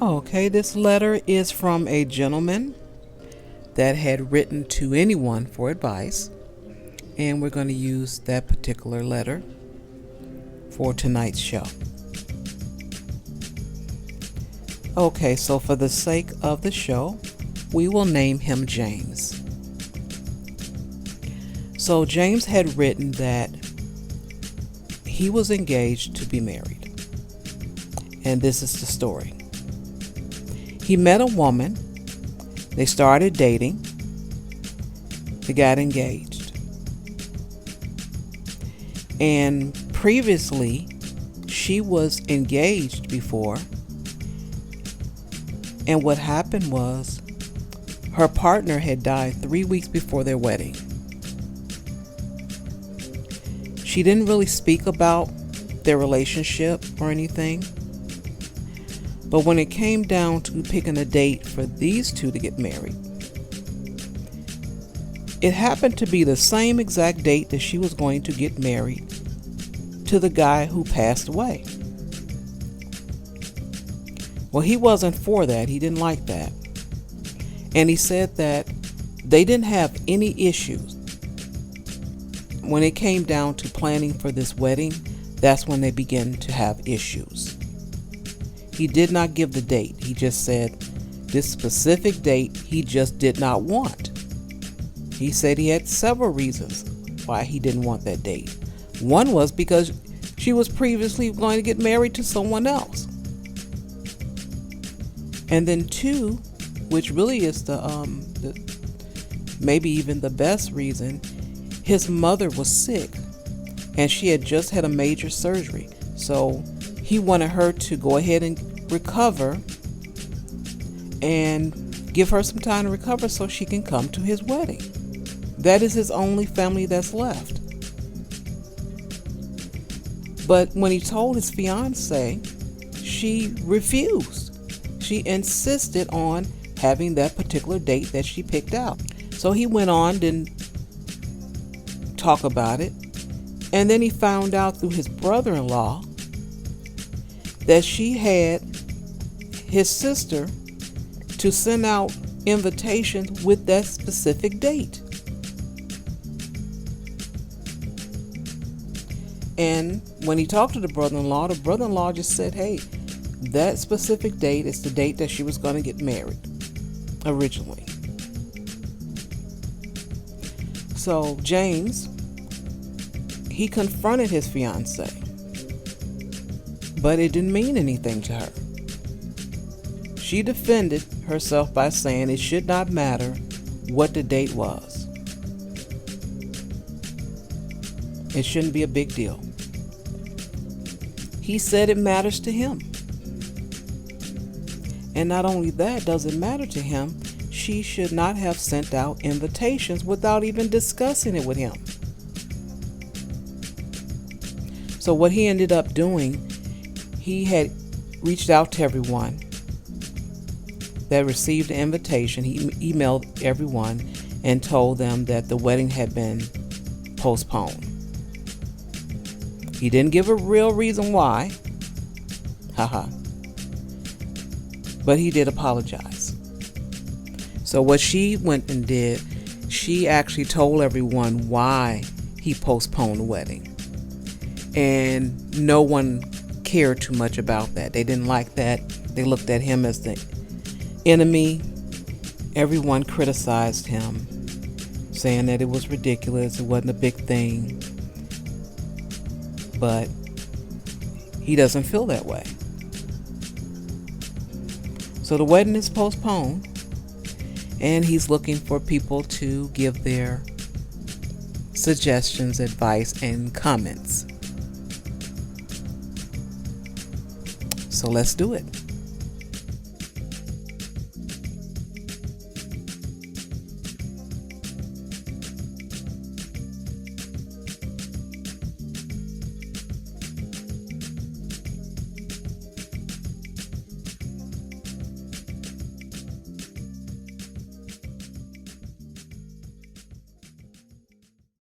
Okay, this letter is from a gentleman that had written to anyone for advice, and we're going to use that particular letter for tonight's show. Okay, so for the sake of the show, we will name him James. So James had written that he was engaged to be married. And this is the story. He met a woman. They started dating. They got engaged. And previously, she was engaged before. And what happened was her partner had died 3 weeks before their wedding. She didn't really speak about their relationship or anything. But when it came down to picking a date for these two to get married, it happened to be the same exact date that she was going to get married to the guy who passed away. Well, he wasn't for that. He didn't like that. And he said that they didn't have any issues. When it came down to planning for this wedding, that's when they began to have issues. He did not give the date. He just said this specific date he just did not want. He said he had several reasons why he didn't want that date. One was because she was previously going to get married to someone else. And then two, which really is the maybe even the best reason, his mother was sick and she had just had a major surgery. So he wanted her to go ahead and recover and give her some time to recover so she can come to his wedding. That is his only family that's left. But when he told his fiancee, she refused. She insisted on having that particular date that she picked out. So he went on, didn't talk about it. And then he found out through his brother-in-law that she had his sister to send out invitations with that specific date. And when he talked to the brother-in-law just said, hey, that specific date is the date that she was going to get married originally. So James, he confronted his fiancee, but it didn't mean anything to her. She defended herself by saying it should not matter what the date was. It shouldn't be a big deal. He said it matters to him. And not only that, does it matter to him, she should not have sent out invitations without even discussing it with him. So what he ended up doing, he had reached out to everyone that received the invitation. He emailed everyone and told them that the wedding had been postponed. He didn't give a real reason why. Haha. But he did apologize. So what she went and did, she actually told everyone why he postponed the wedding. And no one cared too much about that. They didn't like that. They looked at him as the enemy. Everyone criticized him, saying that it was ridiculous, it wasn't a big thing. But he doesn't feel that way. So the wedding is postponed, and he's looking for people to give their suggestions, advice, and comments. So let's do it.